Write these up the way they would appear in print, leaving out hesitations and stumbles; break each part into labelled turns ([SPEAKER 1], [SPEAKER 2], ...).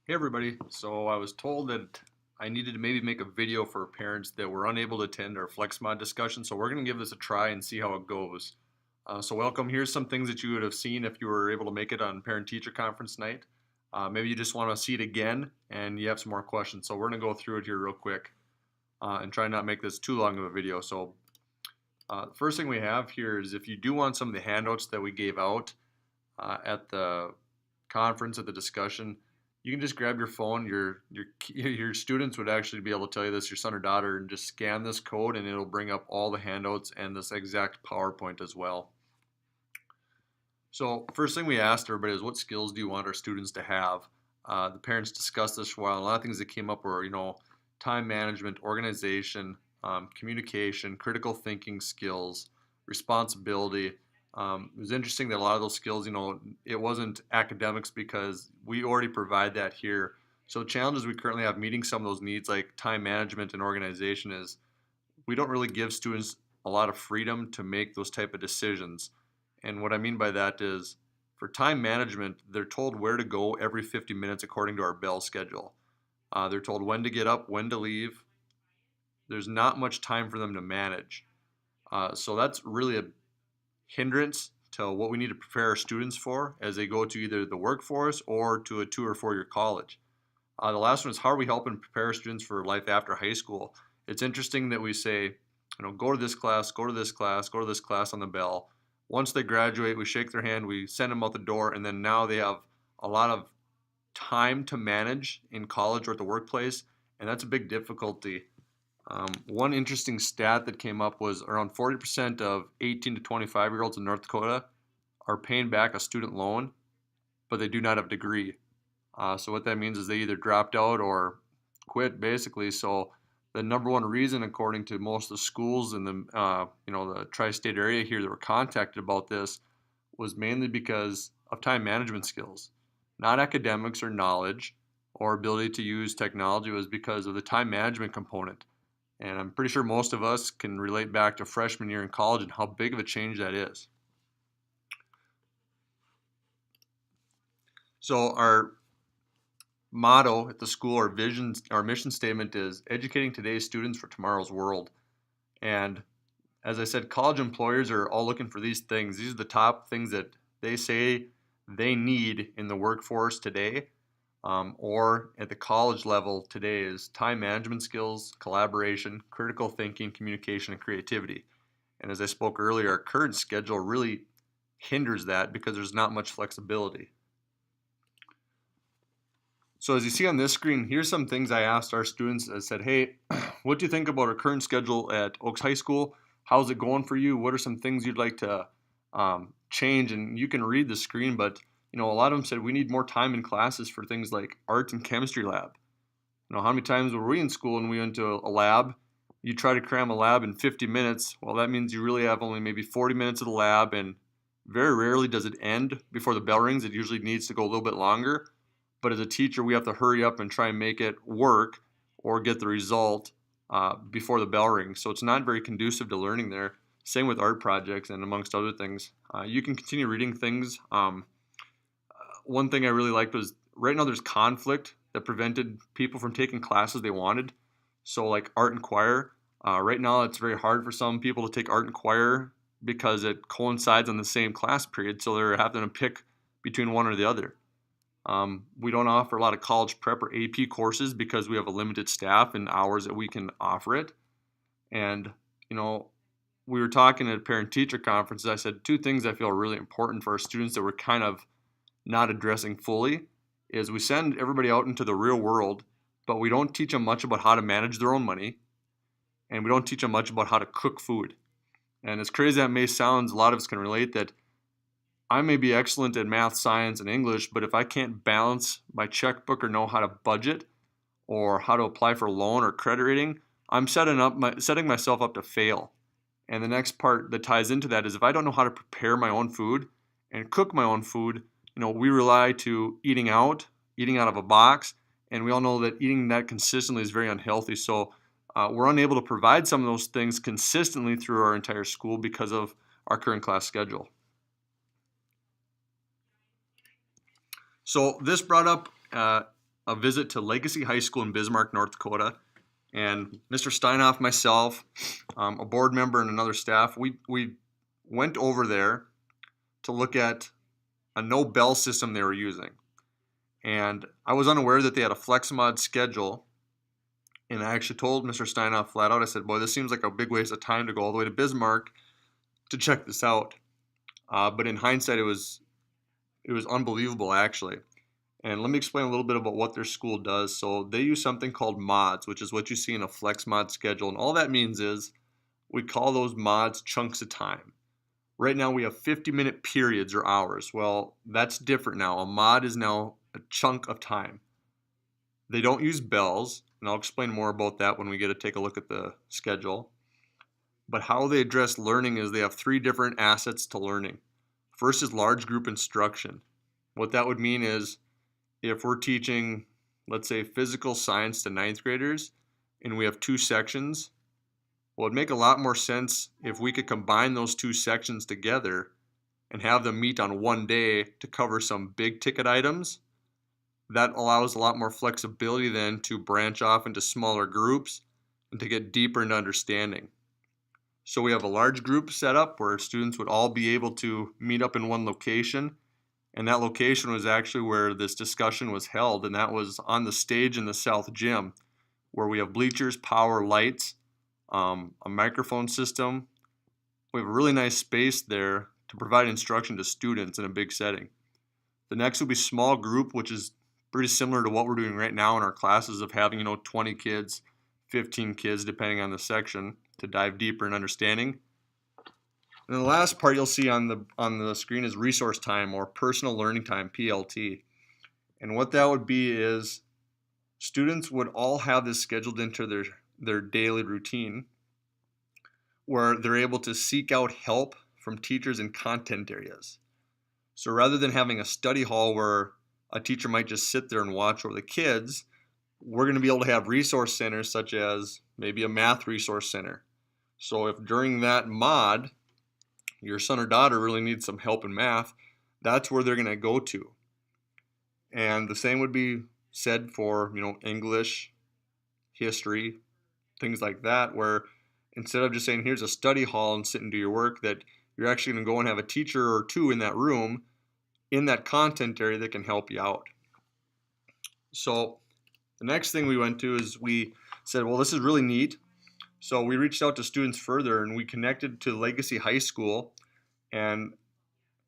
[SPEAKER 1] Hey everybody, so I was told that I needed to maybe make a video for parents that were unable to attend our FlexMod discussion, so we're going to give this a try and see how it goes. So welcome, here's some things that you would have seen if you were able to make it on parent-teacher conference night. Maybe you just want to see it again and you have some more questions, so we're going to go through it here real quick and try not make this too long of a video. So the first thing we have here is if you do want some of the handouts that we gave out at the conference, at the discussion, you can just grab your phone. Your students would actually be able to tell you this, your son or daughter, and just scan this code and it'll bring up all the handouts and this exact PowerPoint as well. So first thing we asked everybody is, what skills do you want our students to have? The parents discussed this for a while. A lot of things that came up were, time management, organization, communication, critical thinking skills, responsibility. It was interesting that a lot of those skills, it wasn't academics because we already provide that here. So the challenges we currently have meeting some of those needs like time management and organization is we don't really give students a lot of freedom to make those type of decisions. And what I mean by that is for time management, they're told where to go every 50 minutes according to our bell schedule. They're told when to get up, when to leave. There's not much time for them to manage. So that's really a hindrance to what we need to prepare our students for as they go to either the workforce or to a 2 or 4 year college. The last one is, how are we helping prepare students for life after high school? It's interesting that we say, go to this class, go to this class, go to this class on the bell. Once they graduate, we shake their hand, we send them out the door, and then now they have a lot of time to manage in college or at the workplace, and that's a big difficulty. One interesting stat that came up was around 40% of 18 to 25-year-olds in North Dakota are paying back a student loan, but they do not have a degree. So what that means is they either dropped out or quit, basically. So the number one reason, according to most of the schools in the tri-state area here that were contacted about this, was mainly because of time management skills, not academics or knowledge or ability to use technology. It was because of the time management component. And I'm pretty sure most of us can relate back to freshman year in college and how big of a change that is. So our motto at the school, our vision, our mission statement is educating today's students for tomorrow's world. And as I said, college employers are all looking for these things. These are the top things that they say they need in the workforce today. Or at the college level today is time management skills, collaboration, critical thinking, communication, and creativity. And as I spoke earlier, our current schedule really hinders that because there's not much flexibility. So as you see on this screen, here's some things I asked our students. I said, hey, what do you think about our current schedule at Oaks High School? How's it going for you? What are some things you'd like to change? And you can read the screen, but a lot of them said we need more time in classes for things like art and chemistry lab. How many times were we in school and we went to a lab? You try to cram a lab in 50 minutes. Well, that means you really have only maybe 40 minutes of the lab, and very rarely does it end before the bell rings. It usually needs to go a little bit longer. But as a teacher, we have to hurry up and try and make it work or get the result before the bell rings. So it's not very conducive to learning there. Same with art projects and amongst other things. You can continue reading things. One thing I really liked was right now there's conflict that prevented people from taking classes they wanted. So like art and choir, right now it's very hard for some people to take art and choir because it coincides on the same class period. So they're having to pick between one or the other. We don't offer a lot of college prep or AP courses because we have a limited staff and hours that we can offer it. And, we were talking at a parent-teacher conference. I said two things I feel are really important for our students that we're kind of not addressing fully is we send everybody out into the real world, but we don't teach them much about how to manage their own money, and we don't teach them much about how to cook food. And as crazy as that may sound, a lot of us can relate that I may be excellent at math, science, and English, but if I can't balance my checkbook or know how to budget or how to apply for a loan or credit rating, I'm setting myself up to fail. And the next part that ties into that is if I don't know how to prepare my own food and cook my own food, we rely to eating out of a box, and we all know that eating that consistently is very unhealthy. So we're unable to provide some of those things consistently through our entire school because of our current class schedule. So this brought up a visit to Legacy High School in Bismarck, North Dakota. And Mr. Steinhoff, myself, a board member, and another staff, we went over there to look at a no bell system they were using. And I was unaware that they had a FlexMod schedule. And I actually told Mr. Steinhoff flat out, I said, boy, this seems like a big waste of time to go all the way to Bismarck to check this out. But in hindsight, it was unbelievable, actually. And let me explain a little bit about what their school does. So they use something called mods, which is what you see in a FlexMod schedule. And all that means is we call those mods chunks of time. Right now we have 50-minute periods or hours. Well, that's different now. A mod is now a chunk of time. They don't use bells, and I'll explain more about that when we get to take a look at the schedule. But how they address learning is they have 3 different assets to learning. First is large group instruction. What that would mean is if we're teaching, let's say, physical science to 9th graders, and we have 2 sections, well, it'd make a lot more sense if we could combine those 2 sections together and have them meet on one day to cover some big ticket items. That allows a lot more flexibility then to branch off into smaller groups and to get deeper into understanding. So we have a large group set up where students would all be able to meet up in one location. And that location was actually where this discussion was held, and that was on the stage in the South Gym, where we have bleachers, power, lights, a microphone system. We have a really nice space there to provide instruction to students in a big setting. The next will be small group, which is pretty similar to what we're doing right now in our classes of having, 20 kids, 15 kids, depending on the section, to dive deeper in understanding. And the last part you'll see on the screen is resource time, or personal learning time, PLT. And what that would be is students would all have this scheduled into their daily routine, where they're able to seek out help from teachers in content areas. So rather than having a study hall where a teacher might just sit there and watch over the kids, we're going to be able to have resource centers such as maybe a math resource center. So if during that mod, your son or daughter really needs some help in math, that's where they're going to go to. And the same would be said for, English, history, things like that, where instead of just saying, here's a study hall and sit and do your work, that you're actually going to go and have a teacher or 2 in that room, in that content area that can help you out. So the next thing we went to is we said, well, this is really neat. So we reached out to students further, and we connected to Legacy High School and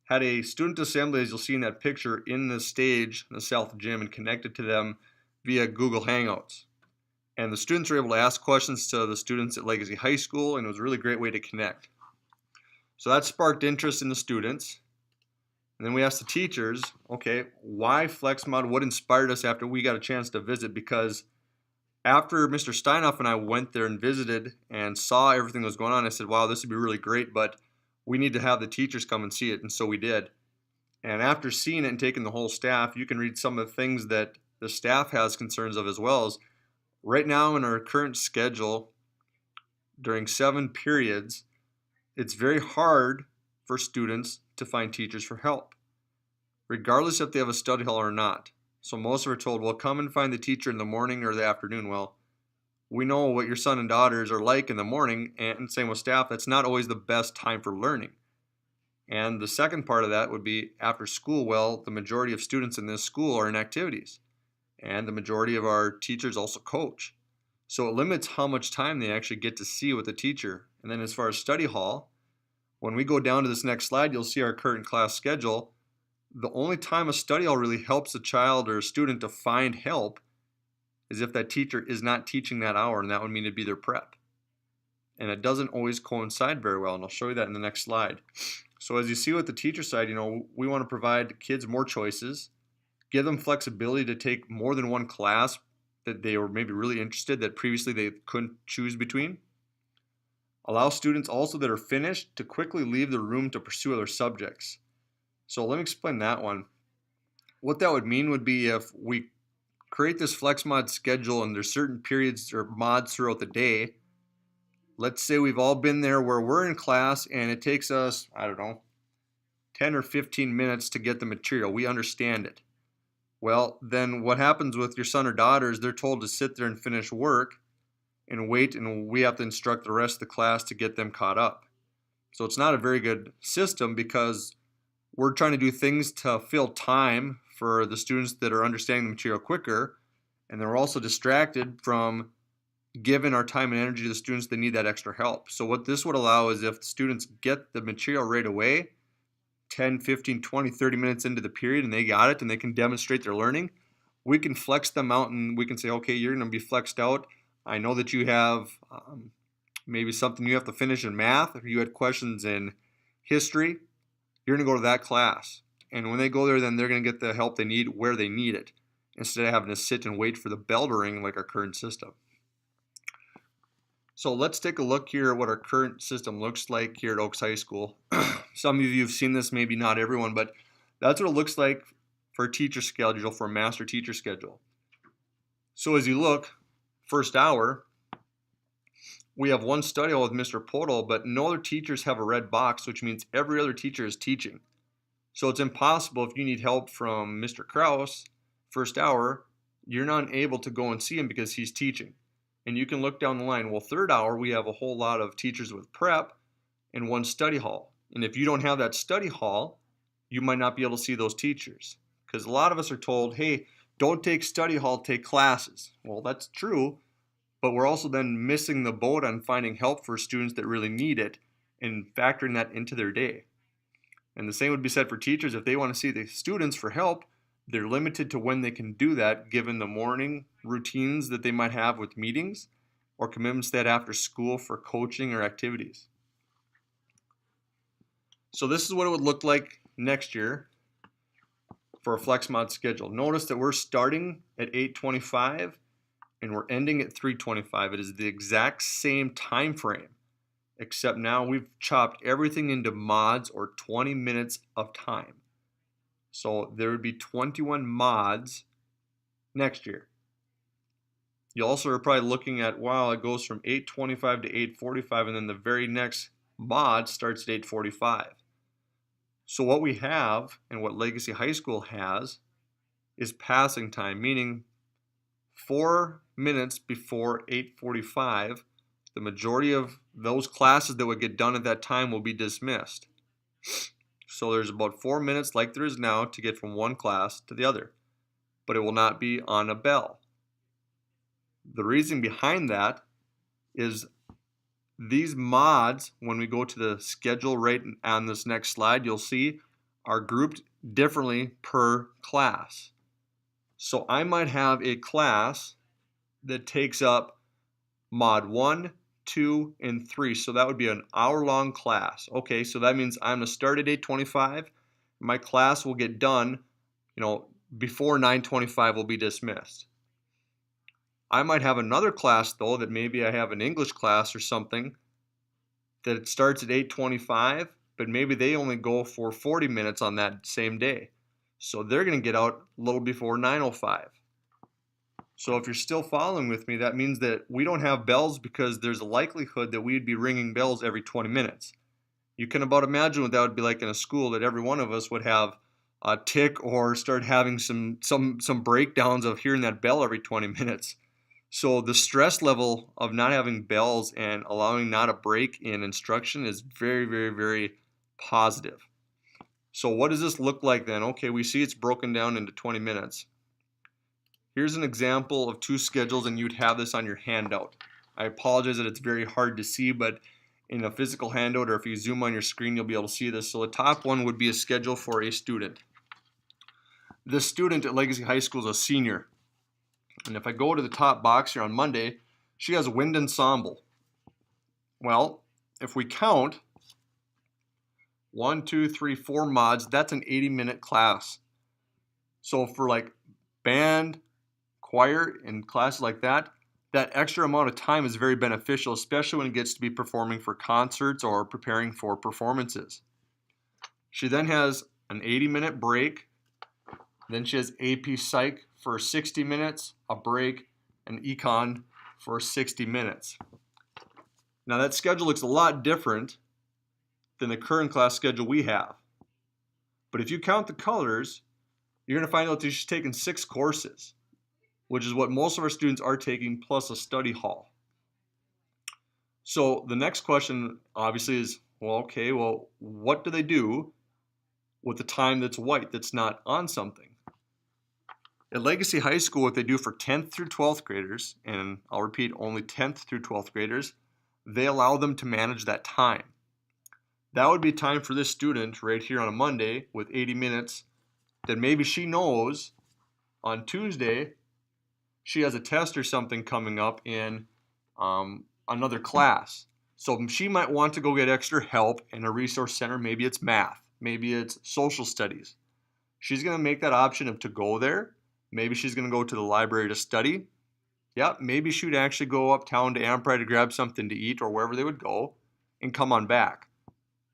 [SPEAKER 1] had a student assembly, as you'll see in that picture, in the stage in the South Gym, and connected to them via Google Hangouts. And the students were able to ask questions to the students at Legacy High School, and it was a really great way to connect. So that sparked interest in the students. And then we asked the teachers, okay, why FlexMod? What inspired us after we got a chance to visit? Because after Mr. Steinhoff and I went there and visited and saw everything that was going on, I said, wow, this would be really great, but we need to have the teachers come and see it. And so we did. And after seeing it and taking the whole staff, you can read some of the things that the staff has concerns of, as well as right now in our current schedule, during 7 periods, it's very hard for students to find teachers for help, regardless if they have a study hall or not. So most of are told, well, come and find the teacher in the morning or the afternoon. Well, we know what your son and daughters are like in the morning, and same with staff, that's not always the best time for learning. And the second part of that would be after school. Well, the majority of students in this school are in activities, and the majority of our teachers also coach. So it limits how much time they actually get to see with the teacher. And then as far as study hall, when we go down to this next slide, you'll see our current class schedule. The only time a study hall really helps a child or a student to find help is if that teacher is not teaching that hour, and that would mean it'd be their prep. And it doesn't always coincide very well, and I'll show you that in the next slide. So as you see with the teacher side, we want to provide kids more choices, give them flexibility to take more than one class that they were maybe really interested that previously they couldn't choose between. Allow students also that are finished to quickly leave the room to pursue other subjects. So let me explain that one. What that would mean would be if we create this FlexMod schedule and there's certain periods or mods throughout the day. Let's say we've all been there where we're in class and it takes us, 10 or 15 minutes to get the material. We understand it. Well, then what happens with your son or daughter is they're told to sit there and finish work and wait, and we have to instruct the rest of the class to get them caught up. So it's not a very good system because we're trying to do things to fill time for the students that are understanding the material quicker, and then we're also distracted from giving our time and energy to the students that need that extra help. So what this would allow is if the students get the material right away, 10, 15, 20, 30 minutes into the period, and they got it and they can demonstrate their learning, we can flex them out and we can say, okay, you're going to be flexed out. I know that you have maybe something you have to finish in math, or you had questions in history. You're going to go to that class. And when they go there, then they're going to get the help they need where they need it, instead of having to sit and wait for the bell to ring like our current system. So let's take a look here at what our current system looks like here at Oaks High School. Some of you have seen this, maybe not everyone, but that's what it looks like for a teacher schedule, for a master teacher schedule. So as you look, first hour, we have one study hall with Mr. Podol, but no other teachers have a red box, which means every other teacher is teaching. So it's impossible if you need help from Mr. Kraus, first hour, you're not able to go and see him because he's teaching. And you can look down the line. Well, third hour, we have a whole lot of teachers with prep and one study hall. And if you don't have that study hall, you might not be able to see those teachers. Because a lot of us are told, hey, don't take study hall, take classes. Well, that's true, but we're also then missing the boat on finding help for students that really need it and factoring that into their day. And the same would be said for teachers. If they want to see the students for help, they're limited to when they can do that given the morning routines that they might have with meetings or commitments that after school for coaching or activities. So this is what it would look like next year for a FlexMod schedule. Notice that we're starting at 8:25 and we're ending at 3:25. It is the exact same time frame, except now we've chopped everything into mods or 20 minutes of time. So there would be 21 mods next year. You also are probably looking at, wow, it goes from 8:25 to 8:45, and then the very next mod starts at 8:45. So what we have and what Legacy High School has is passing time, meaning 4 minutes before 8:45, the majority of those classes that would get done at that time will be dismissed. So there's about 4 minutes, like there is now, to get from one class to the other, but it will not be on a bell. The reason behind that is these mods, when we go to the schedule right on this next slide, you'll see are grouped differently per class. So I might have a class that takes up mod 1, 2, and 3. So that would be an hour-long class. Okay, so that means I'm going to start at 8:25. My class will get done, before 9:25 will be dismissed. I might have another class, though, that maybe I have an English class or something that it starts at 8:25, but maybe they only go for 40 minutes on that same day. So they're going to get out a little before 9:05. So if you're still following with me, that means that we don't have bells because there's a likelihood that we'd be ringing bells every 20 minutes. You can about imagine what that would be like in a school, that every one of us would have a tick or start having some breakdowns of hearing that bell every 20 minutes. So the stress level of not having bells and allowing not a break in instruction is very, very, very positive. So what does this look like then? Okay, we see it's broken down into 20 minutes. Here's an example of two schedules, and you'd have this on your handout. I apologize that it's very hard to see, but in a physical handout, or if you zoom on your screen, you'll be able to see this. So the top one would be a schedule for a student. This student at Legacy High School is a senior. And if I go to the top box here on Monday, she has wind ensemble. Well, if we count 1, 2, 3, 4 mods, that's an 80-minute class. So for like band, choir, and classes like that, that extra amount of time is very beneficial, especially when it gets to be performing for concerts or preparing for performances. She then has an 80-minute break. Then she has AP Psych for 60 minutes, a break, and Econ for 60 minutes. Now that schedule looks a lot different than the current class schedule we have. But if you count the colors, you're going to find out that she's taken 6 courses, which is what most of our students are taking, plus a study hall. So the next question obviously is, well, okay, well, what do they do with the time that's white, that's not on something? At Legacy High School, what they do for 10th through 12th graders, and I'll repeat, only 10th through 12th graders, they allow them to manage that time. That would be time for this student right here on a Monday with 80 minutes that maybe she knows on Tuesday she has a test or something coming up in another class. So she might want to go get extra help in a resource center. Maybe it's math, maybe it's social studies. She's going to make that option of to go there. Maybe she's going to go to the library to study. Yeah, maybe she would actually go uptown to Ampri to grab something to eat or wherever they would go and come on back.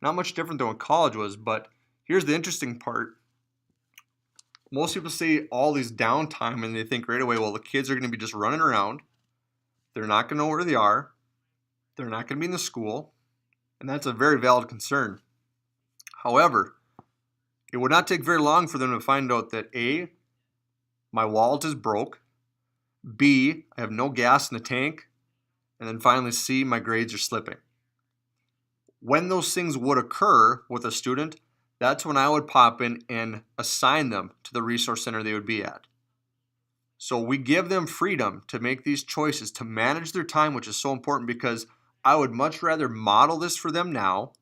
[SPEAKER 1] Not much different than what college was, but here's the interesting part. Most people see all these downtime and they think right away, well, the kids are going to be just running around. They're not going to know where they are. They're not going to be in the school. And that's a very valid concern. However, it would not take very long for them to find out that A, my wallet is broke, B, I have no gas in the tank, and then finally C, my grades are slipping. When those things would occur with a student, that's when I would pop in and assign them to the resource center they would be at. So we give them freedom to make these choices, to manage their time, which is so important because I would much rather model this for them now,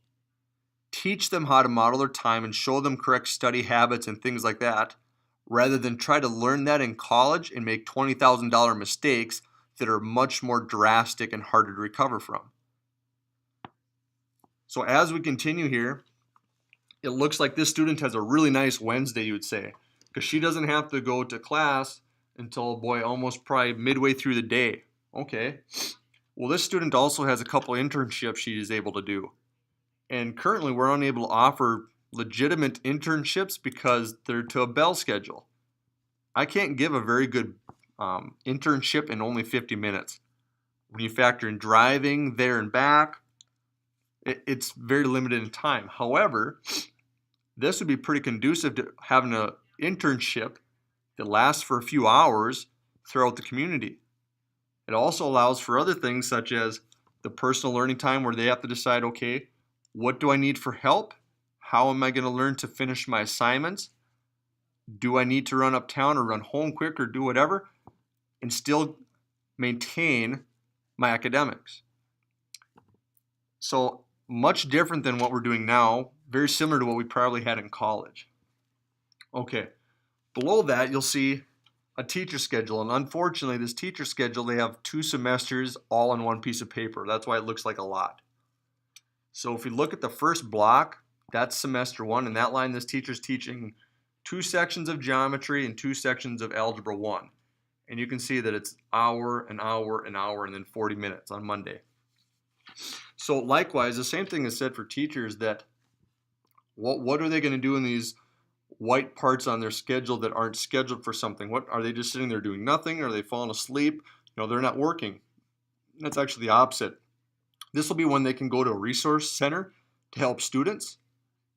[SPEAKER 1] teach them how to model their time and show them correct study habits and things like that, rather than try to learn that in college and make $20,000 mistakes that are much more drastic and harder to recover from. So as we continue here, it looks like this student has a really nice Wednesday, you would say, because she doesn't have to go to class until, boy, almost probably midway through the day. Okay. Well, this student also has a couple internships she is able to do. And currently we're unable to offer legitimate internships because they're to a bell schedule. I can't give a very good internship in only 50 minutes. When you factor in driving there and back, it's very limited in time. However, this would be pretty conducive to having an internship that lasts for a few hours throughout the community. It also allows for other things such as the personal learning time where they have to decide, okay, what do I need for help? How am I going to learn to finish my assignments? Do I need to run uptown or run home quick or do whatever and still maintain my academics? So much different than what we're doing now, very similar to what we probably had in college. Okay, below that you'll see a teacher schedule, and unfortunately this teacher schedule, they have 2 semesters all on one piece of paper. That's why it looks like a lot. So if you look at the first block, that's semester 1, and that line this teacher's teaching 2 sections of geometry and 2 sections of algebra 1. And you can see that it's hour, an hour, an hour, and then 40 minutes on Monday. So likewise, the same thing is said for teachers, that what are they going to do in these white parts on their schedule that aren't scheduled for something? What are they just sitting there doing nothing? Are they falling asleep? They're not working. That's actually the opposite. This will be when they can go to a resource center to help students.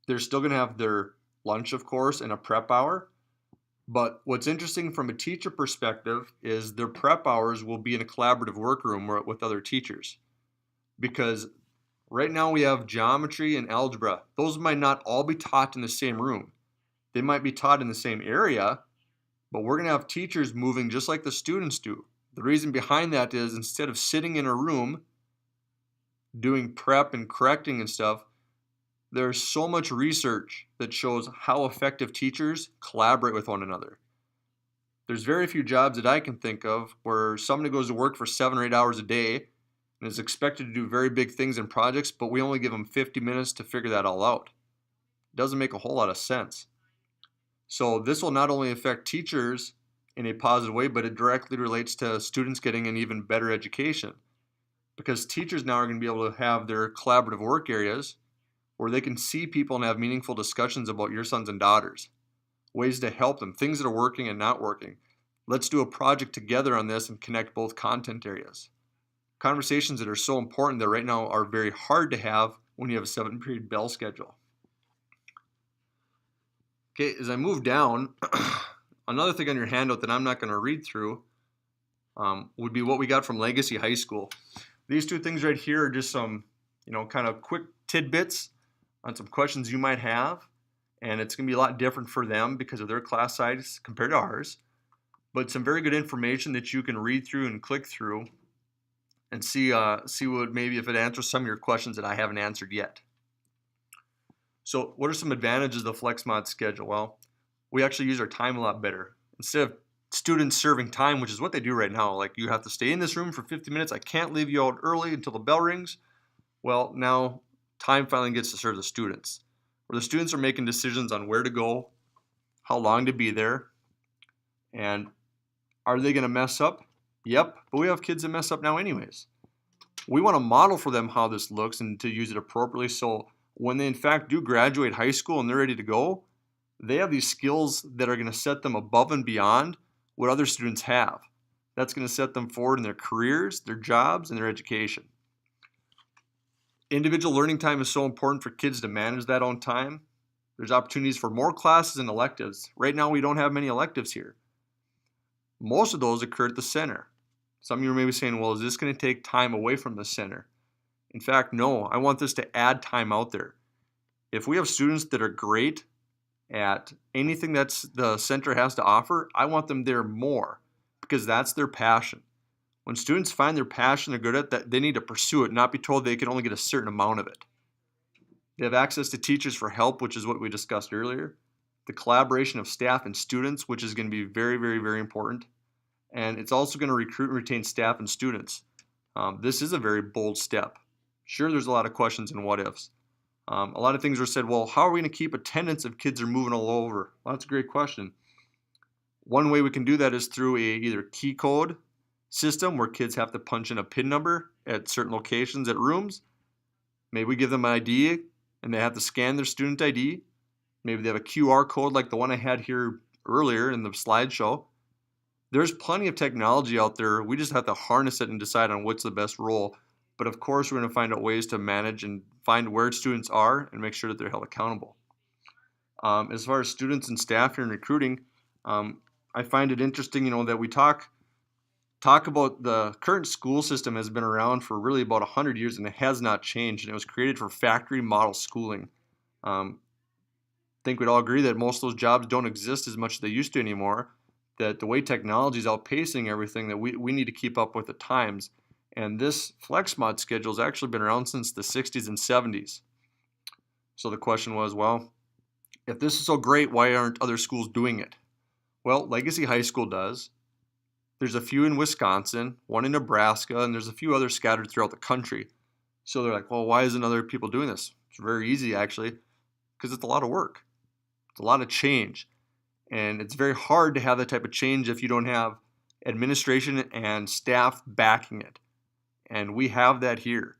[SPEAKER 1] They're still going to have their lunch, of course, and a prep hour. But what's interesting from a teacher perspective is their prep hours will be in a collaborative workroom with other teachers. Because right now we have geometry and algebra. Those might not all be taught in the same room. They might be taught in the same area, but we're going to have teachers moving just like the students do. The reason behind that is instead of sitting in a room doing prep and correcting and stuff, there's so much research that shows how effective teachers collaborate with one another. There's very few jobs that I can think of where somebody goes to work for 7 or 8 hours a day and is expected to do very big things and projects, but we only give them 50 minutes to figure that all out. It doesn't make a whole lot of sense. So this will not only affect teachers in a positive way, but it directly relates to students getting an even better education. Because teachers now are going to be able to have their collaborative work areas where they can see people and have meaningful discussions about your sons and daughters, ways to help them, things that are working and not working. Let's do a project together on this and connect both content areas. Conversations that are so important that right now are very hard to have when you have a 7-period bell schedule. Okay, as I move down, Another thing on your handout that I'm not going to read through would be what we got from Legacy High School. These two things right here are just some, kind of quick tidbits on some questions you might have. And it's going to be a lot different for them because of their class size compared to ours. But some very good information that you can read through and click through and see what maybe if it answers some of your questions that I haven't answered yet. So what are some advantages of the FlexMod schedule? Well, we actually use our time a lot better. Instead of students serving time, which is what they do right now, like you have to stay in this room for 50 minutes, I can't leave you out early until the bell rings. Well, now time finally gets to serve the students, where the students are making decisions on where to go, how long to be there, and are they going to mess up? Yep, but we have kids that mess up now anyways. We want to model for them how this looks and to use it appropriately, so when they in fact do graduate high school and they're ready to go, they have these skills that are going to set them above and beyond what other students have. That's going to set them forward in their careers, their jobs, and their education. Individual learning time is so important for kids to manage that own time. There's opportunities for more classes and electives. Right now we don't have many electives here. Most of those occur at the center. Some of you are maybe saying, well, is this going to take time away from the center? In fact, no. I want this to add time out there. If we have students that are great at anything that's the center has to offer, I want them there more because that's their passion. When students find their passion they're good at, that they need to pursue it, not be told they can only get a certain amount of it. They have access to teachers for help, which is what we discussed earlier. The collaboration of staff and students, which is going to be very, very, very important. And it's also going to recruit and retain staff and students. This is a very bold step. Sure, there's a lot of questions and what ifs. A lot of things are said, well, how are we going to keep attendance if kids are moving all over? Well, that's a great question. One way we can do that is through either key code system where kids have to punch in a PIN number at certain locations at rooms. Maybe we give them an ID and they have to scan their student ID. Maybe they have a QR code like the one I had here earlier in the slideshow. There's plenty of technology out there. We just have to harness it and decide on what's the best role. But of course, we're going to find out ways to manage and find where students are and make sure that they're held accountable. As far as students and staff here in recruiting, I find it interesting, that we talk about the current school system has been around for really about 100 years and it has not changed. And it was created for factory model schooling. I think we'd all agree that most of those jobs don't exist as much as they used to anymore, that the way technology is outpacing everything, that we need to keep up with the times. And this FlexMod schedule has actually been around since the 60s and 70s. So the question was, well, if this is so great, why aren't other schools doing it? Well, Legacy High School does. There's a few in Wisconsin, one in Nebraska, and there's a few others scattered throughout the country. So they're like, well, why isn't other people doing this? It's very easy, actually, because it's a lot of work. It's a lot of change. And it's very hard to have that type of change if you don't have administration and staff backing it. And we have that here.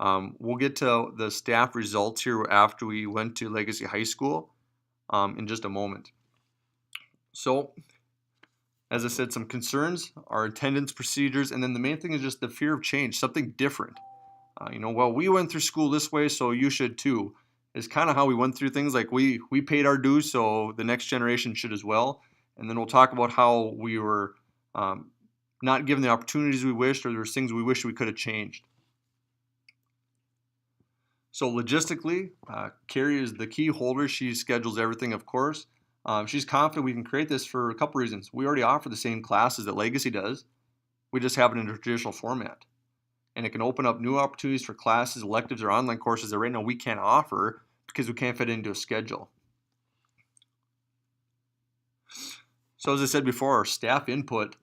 [SPEAKER 1] We'll get to the staff results here after we went to Legacy High School in just a moment. So, as I said, some concerns, our attendance procedures, and then the main thing is just the fear of change, something different. Well, we went through school this way, so you should too. Is kind of how we went through things. Like we paid our dues, so the next generation should as well. And then we'll talk about how we were not given the opportunities we wished, or there were things we wish we could have changed. So logistically, Carrie is the key holder. She schedules everything, of course. She's confident we can create this for a couple reasons. We already offer the same classes that Legacy does. We just have it in a traditional format. And it can open up new opportunities for classes, electives, or online courses that right now we can't offer because we can't fit it into a schedule. So as I said before, our staff input,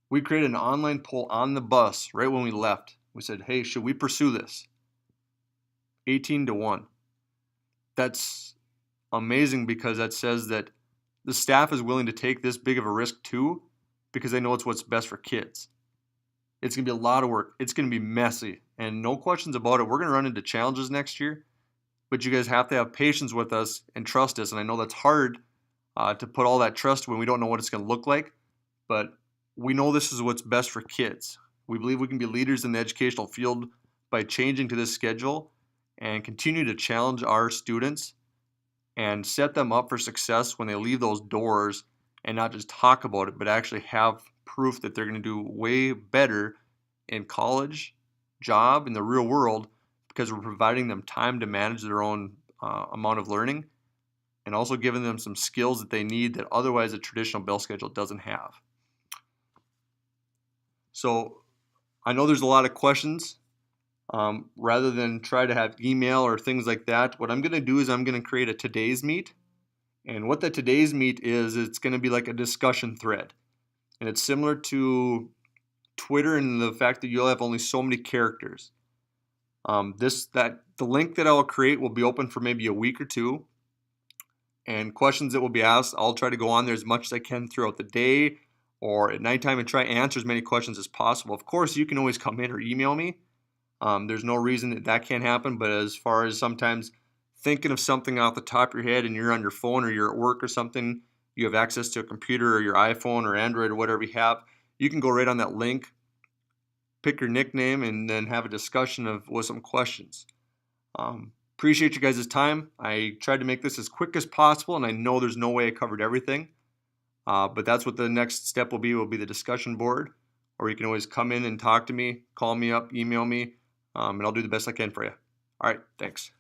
[SPEAKER 1] we created an online poll on the bus right when we left. We said, hey, should we pursue this? 18-1. That's amazing because that says that the staff is willing to take this big of a risk too because they know it's what's best for kids. It's going to be a lot of work. It's going to be messy. And no questions about it. We're going to run into challenges next year. But you guys have to have patience with us and trust us. And I know that's hard to put all that trust when we don't know what it's going to look like. But we know this is what's best for kids. We believe we can be leaders in the educational field by changing to this schedule and continue to challenge our students and set them up for success when they leave those doors and not just talk about it, but actually have proof that they're going to do way better in college, job, in the real world, because we're providing them time to manage their own amount of learning, and also giving them some skills that they need that otherwise a traditional bill schedule doesn't have. So I know there's a lot of questions. Rather than try to have email or things like that, what I'm going to do is I'm going to create a today's meet. And what that today's meet is, it's going to be like a discussion thread. And it's similar to Twitter in the fact that you'll have only so many characters. The link that I'll create will be open for maybe a week or two. And questions that will be asked, I'll try to go on there as much as I can throughout the day or at nighttime and try to answer as many questions as possible. Of course, you can always come in or email me. There's no reason that can't happen, but as far as sometimes thinking of something off the top of your head and you're on your phone or you're at work or something, you have access to a computer or your iPhone or Android or whatever you have, you can go right on that link, pick your nickname, and then have a discussion with some questions. Appreciate you guys' time. I tried to make this as quick as possible, and I know there's no way I covered everything, but that's what the next step will be the discussion board, or you can always come in and talk to me, call me up, email me, and I'll do the best I can for you. All right, thanks.